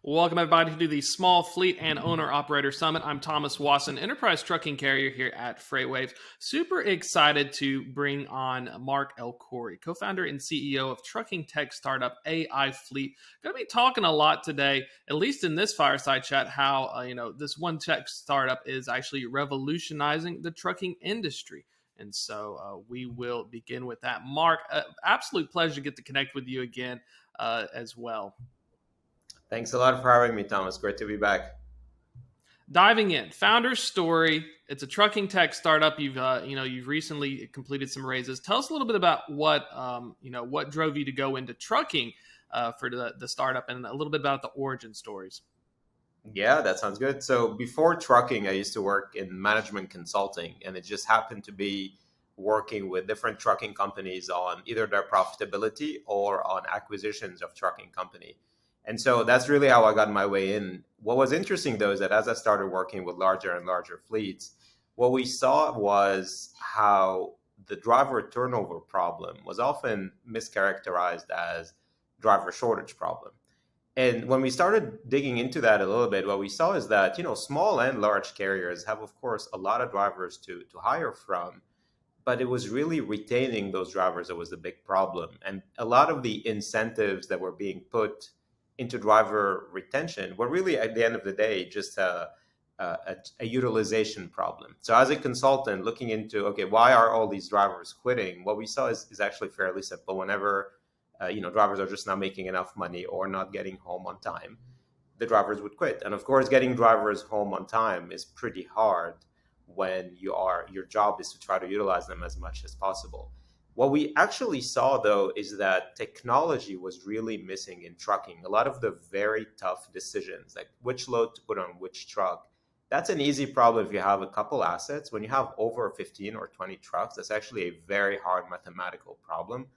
Welcome, everybody, to the Small Fleet and Owner Operator Summit. I'm Thomas Wasson, Enterprise Trucking Carrier here at FreightWaves. Super excited to bring on Marc El Khoury, co-founder and CEO of trucking tech startup aifleet. Going to be talking a lot today, at least in this fireside chat, how this one tech startup is actually revolutionizing the trucking industry. And so we will begin with that. Marc, absolute pleasure to get to connect with you again as well. Thanks a lot for having me, Thomas. Great to be back. Diving in, founder's story. It's a trucking tech startup. You've recently completed some raises. Tell us a little bit about what drove you to go into trucking for the startup, and a little bit about the origin stories. Yeah, that sounds good. So before trucking, I used to work in management consulting, and it just happened to be working with different trucking companies on either their profitability or on acquisitions of trucking company. And so that's really how I got my way in. What was interesting, though, is that as I started working with larger and larger fleets, what we saw was how the driver turnover problem was often mischaracterized as driver shortage problem. And when we started digging into that a little bit, what we saw is that, small and large carriers have, of course, a lot of drivers to hire from, but it was really retaining those drivers that was the big problem. And a lot of the incentives that were being put into driver retention were really, at the end of the day, just a utilization problem. So as a consultant looking into, okay, why are all these drivers quitting? What we saw is actually fairly simple. Whenever drivers are just not making enough money or not getting home on time, the drivers would quit. And of course, getting drivers home on time is pretty hard when your job is to try to utilize them as much as possible. What we actually saw, though, is that technology was really missing in trucking. A lot of the very tough decisions, like which load to put on which truck, that's an easy problem if you have a couple assets. When you have over 15 or 20 trucks, that's actually a very hard mathematical problem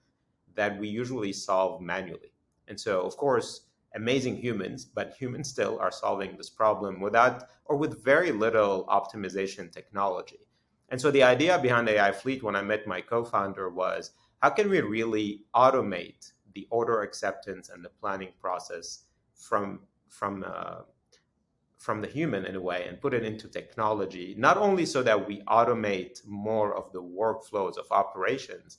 that we usually solve manually. And so, of course, amazing humans, but humans still are solving this problem without or with very little optimization technology. And so the idea behind aifleet when I met my co-founder was, how can we really automate the order acceptance and the planning process from the human in a way and put it into technology, not only so that we automate more of the workflows of operations,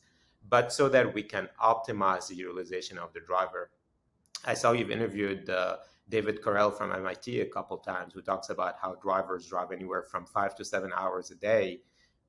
but so that we can optimize the utilization of the driver. I saw you've interviewed David Carell from MIT a couple times, who talks about how drivers drive anywhere from 5 to 7 hours a day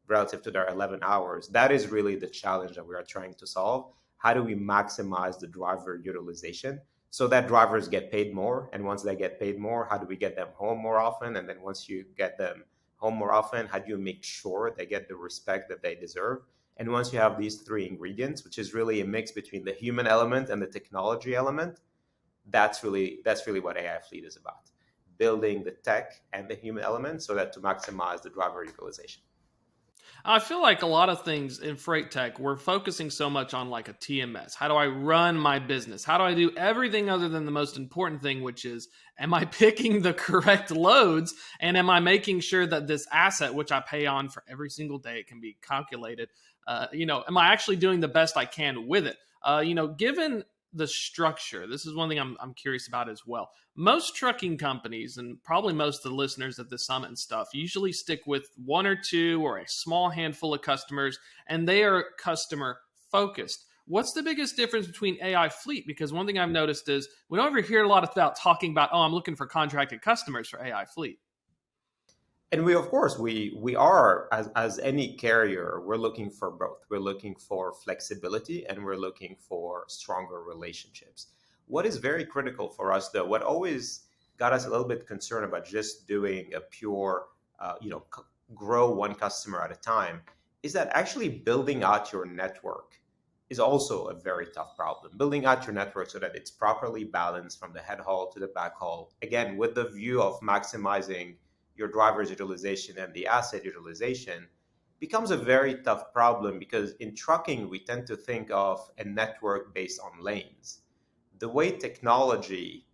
relative to their 11 hours. That is really the challenge that we are trying to solve. How do we maximize the driver utilization so that drivers get paid more? And once they get paid more, how do we get them home more often? And then once you get them home more often, how do you make sure they get the respect that they deserve? And once you have these three ingredients, which is really a mix between the human element and the technology element, that's really what aifleet is about. Building the tech and the human element so that to maximize the driver utilization. I feel like a lot of things in freight tech, we're focusing so much on like a TMS. How do I run my business? How do I do everything other than the most important thing, which is, am I picking the correct loads? And am I making sure that this asset, which I pay on for every single day, can be calculated? Am I actually doing the best I can with it? Given the structure, this is one thing I'm curious about as well. Most trucking companies, and probably most of the listeners at the summit and stuff, usually stick with one or two or a small handful of customers, and they are customer focused. What's the biggest difference between aifleet? Because one thing I've noticed is we don't ever hear a lot about talking about, I'm looking for contracted customers for aifleet. And we, of course, we are, as any carrier, we're looking for both. We're looking for flexibility and we're looking for stronger relationships. What is very critical for us, though, what always got us a little bit concerned about just doing a pure, grow one customer at a time, is that actually building out your network is also a very tough problem. Building out your network so that it's properly balanced from the head haul to the back haul, again, with the view of maximizing your driver's utilization and the asset utilization, becomes a very tough problem because in trucking, we tend to think of a network based on lanes. The way technology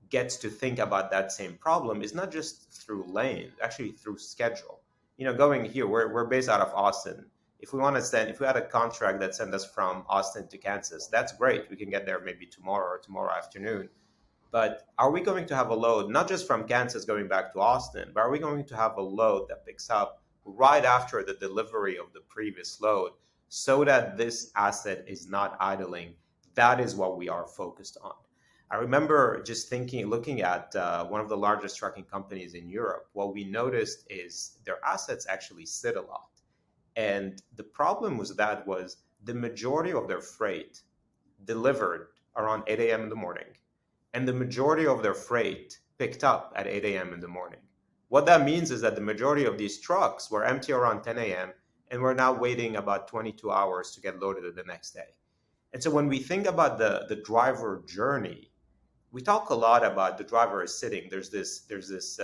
gets to think about that same problem is not just through lane, actually through schedule. Going here, we're based out of Austin. If we had a contract that sent us from Austin to Kansas, that's great. We can get there maybe tomorrow or tomorrow afternoon. But are we going to have a load, not just from Kansas going back to Austin, but are we going to have a load that picks up right after the delivery of the previous load so that this asset is not idling? That is what we are focused on. I remember just thinking, looking at one of the largest trucking companies in Europe, what we noticed is their assets actually sit a lot. And the problem was that was the majority of their freight delivered around 8 a.m. in the morning, and the majority of their freight picked up at 8 a.m. in the morning. What that means is that the majority of these trucks were empty around 10 a.m. and we're now waiting about 22 hours to get loaded the next day. And so when we think about the driver journey, we talk a lot about the driver is sitting. There's this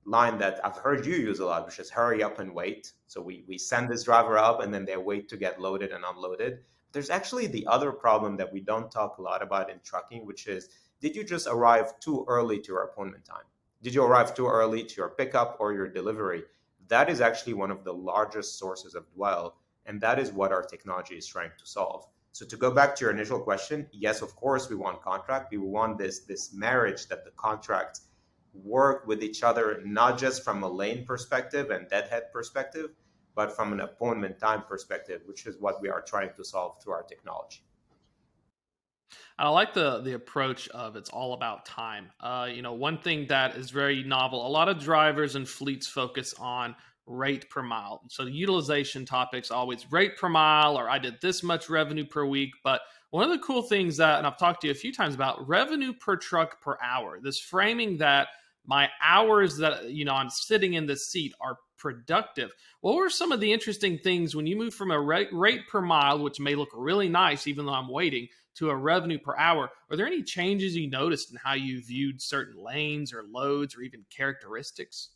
line that I've heard you use a lot, which is hurry up and wait. So we send this driver up and then they wait to get loaded and unloaded. There's actually the other problem that we don't talk a lot about in trucking, which is, did you just arrive too early to your appointment time? Did you arrive too early to your pickup or your delivery? That is actually one of the largest sources of dwell, and that is what our technology is trying to solve. So to go back to your initial question, yes, of course, we want contract. We want this marriage that the contracts work with each other, not just from a lane perspective and deadhead perspective, but from an appointment time perspective, which is what we are trying to solve through our technology. I like the approach of it's all about time. One thing that is very novel. A lot of drivers and fleets focus on rate per mile. So the utilization topics always rate per mile, or I did this much revenue per week. But one of the cool things that, and I've talked to you a few times about, revenue per truck per hour. This framing that my hours that I'm sitting in this seat are productive. What were some of the interesting things when you move from a rate per mile, which may look really nice even though I'm waiting, to a revenue per hour? Are there any changes you noticed in how you viewed certain lanes or loads or even characteristics?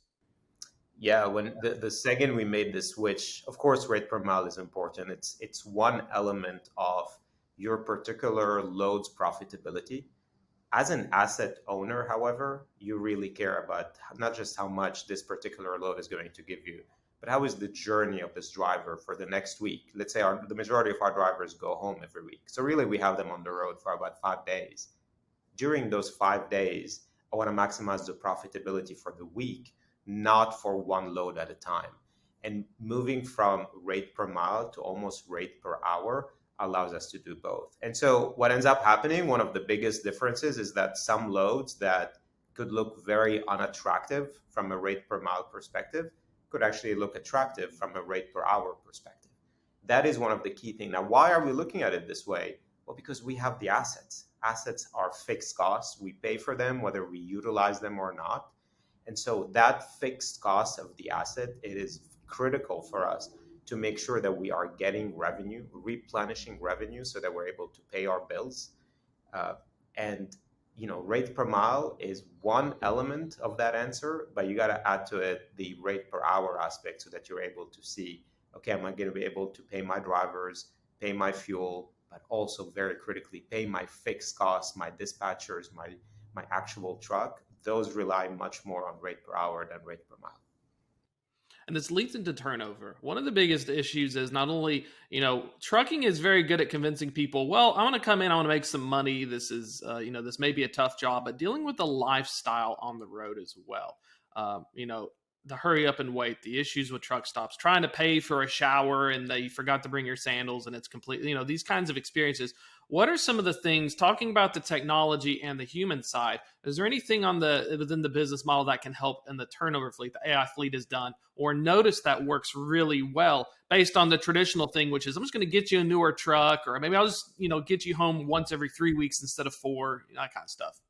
Yeah, when the second we made the switch, of course, rate per mile is important. It's one element of your particular load's profitability. As an asset owner, however, you really care about not just how much this particular load is going to give you, but how is the journey of this driver for the next week. Let's say the majority of our drivers go home every week. So really, we have them on the road for about 5 days. During those 5 days, I want to maximize the profitability for the week, not for one load at a time. And moving from rate per mile to almost rate per hour allows us to do both. And so what ends up happening, one of the biggest differences is that some loads that could look very unattractive from a rate per mile perspective could actually look attractive from a rate per hour perspective. That is one of the key things. Now, why are we looking at it this way? Well, because we have the assets. Assets are fixed costs. We pay for them whether we utilize them or not. And so that fixed cost of the asset, it is critical for us to make sure that we are getting revenue, replenishing revenue so that we're able to pay our bills. And rate per mile is one element of that answer, but you got to add to it the rate per hour aspect so that you're able to see, okay, am I going to be able to pay my drivers, pay my fuel, but also very critically pay my fixed costs, my dispatchers, my actual truck. Those rely much more on rate per hour than rate per mile. And this leads into turnover. One of the biggest issues is not only, trucking is very good at convincing people, well, I want to come in, I want to make some money. This is, this may be a tough job, but dealing with the lifestyle on the road as well. The hurry up and wait, the issues with truck stops, trying to pay for a shower and they forgot to bring your sandals and it's completely, these kinds of experiences. What are some of the things, talking about the technology and the human side, is there anything within the business model that can help in the turnover fleet, the AI fleet has done, or notice that works really well based on the traditional thing, which is I'm just going to get you a newer truck, or maybe I'll just, get you home once every 3 weeks instead of 4, that kind of stuff.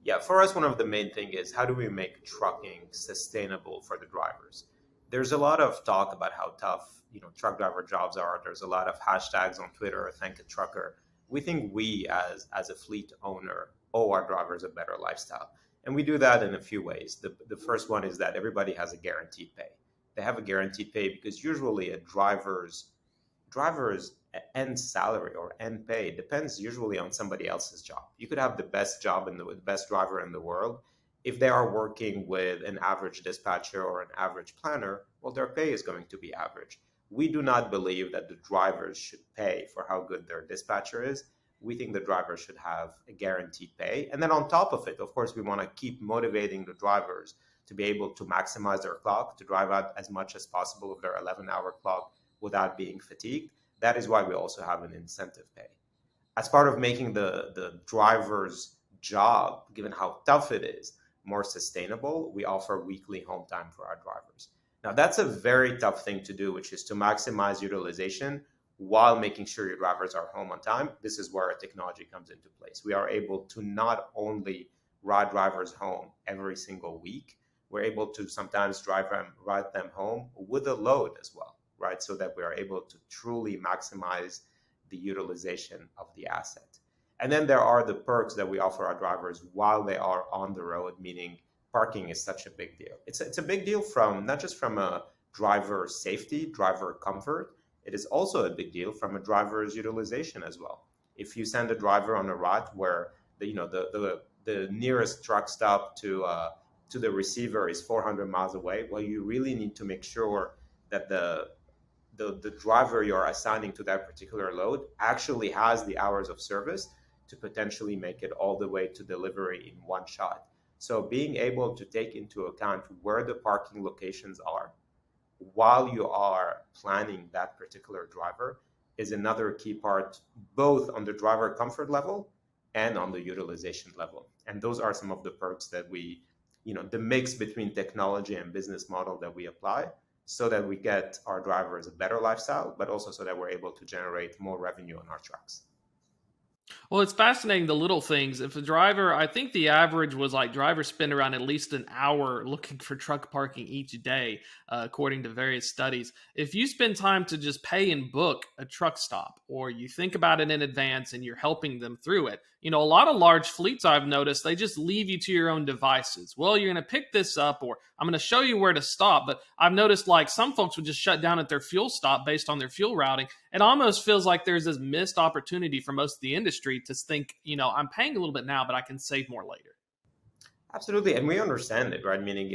Yeah, for us, one of the main thing is how do we make trucking sustainable for the drivers? There's a lot of talk about how tough, truck driver jobs are. There's a lot of hashtags on Twitter, thank a trucker. We think we as a fleet owner owe our drivers a better lifestyle. And we do that in a few ways. The first one is that everybody has a guaranteed pay. They have a guaranteed pay because usually a driver's end salary or end pay depends usually on somebody else's job. You could have the best job and the best driver in the world. If they are working with an average dispatcher or an average planner, well, their pay is going to be average. We do not believe that the drivers should pay for how good their dispatcher is. we think the driver should have a guaranteed pay. And then on top of it, of course, we want to keep motivating the drivers to be able to maximize their clock, to drive out as much as possible of their 11-hour clock without being fatigued. That is why we also have an incentive pay. As part of making the driver's job, given how tough it is, more sustainable, we offer weekly home time for our drivers. Now, that's a very tough thing to do, which is to maximize utilization while making sure your drivers are home on time. This is where our technology comes into place. We are able to not only ride drivers home every single week, we're able to sometimes ride them home with a load as well, right? So that we are able to truly maximize the utilization of the asset. And then there are the perks that we offer our drivers while they are on the road, meaning parking is such a big deal. It's a big deal from not just from a driver safety, driver comfort. It is also a big deal from a driver's utilization as well. If you send a driver on a route where the nearest truck stop to the receiver is 400 miles away, well, you really need to make sure that the driver you're assigning to that particular load actually has the hours of service to potentially make it all the way to delivery in one shot. So being able to take into account where the parking locations are while you are planning that particular driver is another key part, both on the driver comfort level and on the utilization level. And those are some of the perks that the mix between technology and business model that we apply so that we get our drivers a better lifestyle, but also so that we're able to generate more revenue on our trucks. Well, it's fascinating, the little things. If a driver, I think the average was like drivers spend around at least an hour looking for truck parking each day, according to various studies. If you spend time to just pay and book a truck stop, or you think about it in advance and you're helping them through it, a lot of large fleets I've noticed, they just leave you to your own devices. Well, you're going to pick this up, or I'm going to show you where to stop. But I've noticed like some folks would just shut down at their fuel stop based on their fuel routing. It almost feels like there's this missed opportunity for most of the industry to think, I'm paying a little bit now, but I can save more later. Absolutely. And we understand it, right? Meaning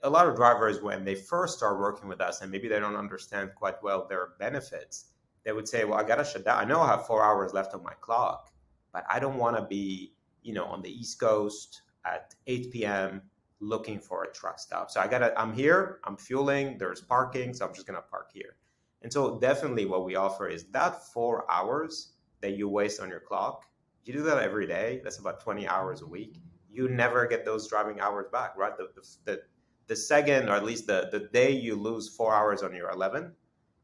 a lot of drivers, when they first start working with us and maybe they don't understand quite well their benefits, they would say, well, I got to shut down. I know I have 4 hours left on my clock, but I don't want to be, on the East Coast at 8 p.m. looking for a truck stop. So I'm here, I'm fueling, there's parking, so I'm just going to park here. And so definitely what we offer is that 4 hours that you waste on your clock. You do that every day. That's about 20 hours a week. You never get those driving hours back, right? The second, or at least the day you lose 4 hours on your 11,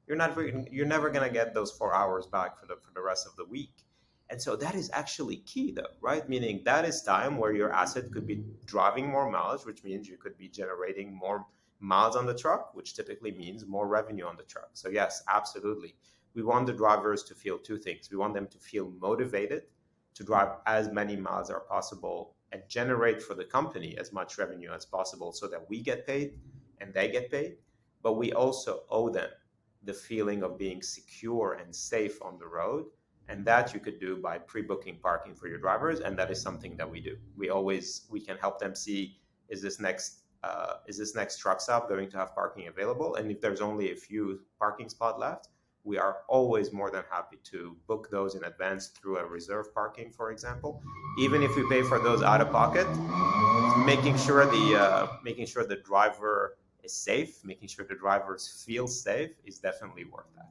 you're never going to get those 4 hours back for the rest of the week. And so that is actually key though, right? Meaning that is time where your asset could be driving more miles, which means you could be generating more miles on the truck, which typically means more revenue on the truck. So yes, absolutely. We want the drivers to feel two things. We want them to feel motivated to drive as many miles as possible and generate for the company as much revenue as possible so that we get paid and they get paid. But we also owe them the feeling of being secure and safe on the road. And that you could do by pre-booking parking for your drivers. And that is something that we do. We can help them see, is this next truck stop going to have parking available? And if there's only a few parking spots left, we are always more than happy to book those in advance through a reserve parking, for example. Even if we pay for those out of pocket, making sure the driver is safe, making sure the drivers feel safe is definitely worth that.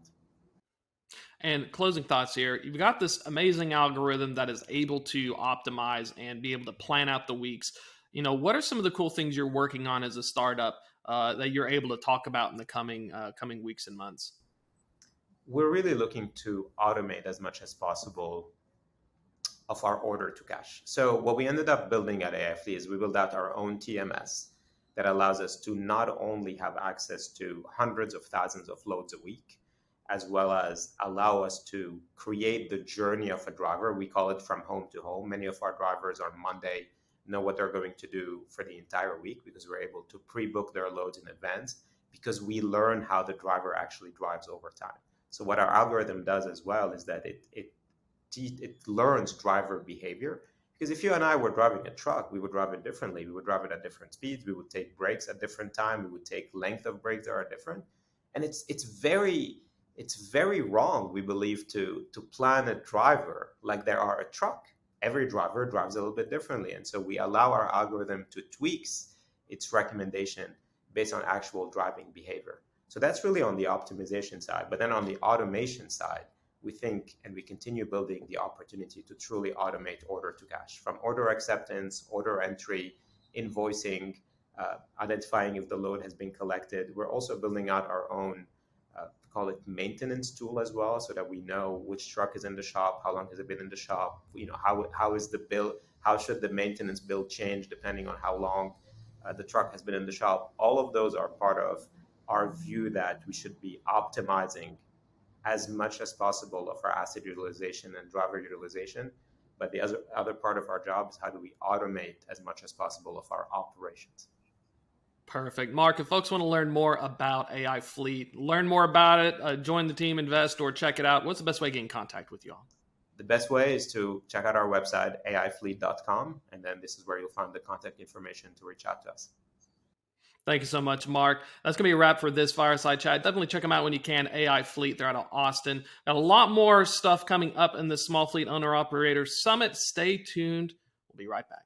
And closing thoughts here, you've got this amazing algorithm that is able to optimize and be able to plan out the weeks. What are some of the cool things you're working on as a startup that you're able to talk about in the coming weeks and months? We're really looking to automate as much as possible of our order to cash. So what we ended up building at aifleet is we built out our own TMS that allows us to not only have access to hundreds of thousands of loads a week, as well as allow us to create the journey of a driver. We call it from home to home. Many of our drivers on Monday know what they're going to do for the entire week because we're able to pre-book their loads in advance because we learn how the driver actually drives over time. So what our algorithm does as well is that it learns driver behavior. Because if you and I were driving a truck, we would drive it differently. We would drive it at different speeds. We would take breaks at different times. We would take length of breaks that are different. And it's very It's very wrong, we believe, to plan a driver like they are a truck. Every driver drives a little bit differently. And so we allow our algorithm to tweaks its recommendation based on actual driving behavior. So that's really on the optimization side. But then on the automation side, we think and we continue building the opportunity to truly automate order to cash, from order acceptance, order entry, invoicing, identifying if the load has been collected. We're also building out our own, call it maintenance tool as well, so that we know which truck is in the shop, how long has it been in the shop, how is the bill, how should the maintenance bill change depending on how long the truck has been in the shop. All of those are part of our view that we should be optimizing as much as possible of our asset utilization and driver utilization. But the other part of our job is how do we automate as much as possible of our operations. Perfect. Marc, if folks want to learn more about AI Fleet, learn more about it, join the team, invest, or check it out, what's the best way to get in contact with you all? The best way is to check out our website, aifleet.com, and then this is where you'll find the contact information to reach out to us. Thank you so much, Marc. That's going to be a wrap for this Fireside Chat. Definitely check them out when you can. AI Fleet, they're out of Austin. Got a lot more stuff coming up in the Small Fleet Owner Operator Summit. Stay tuned. We'll be right back.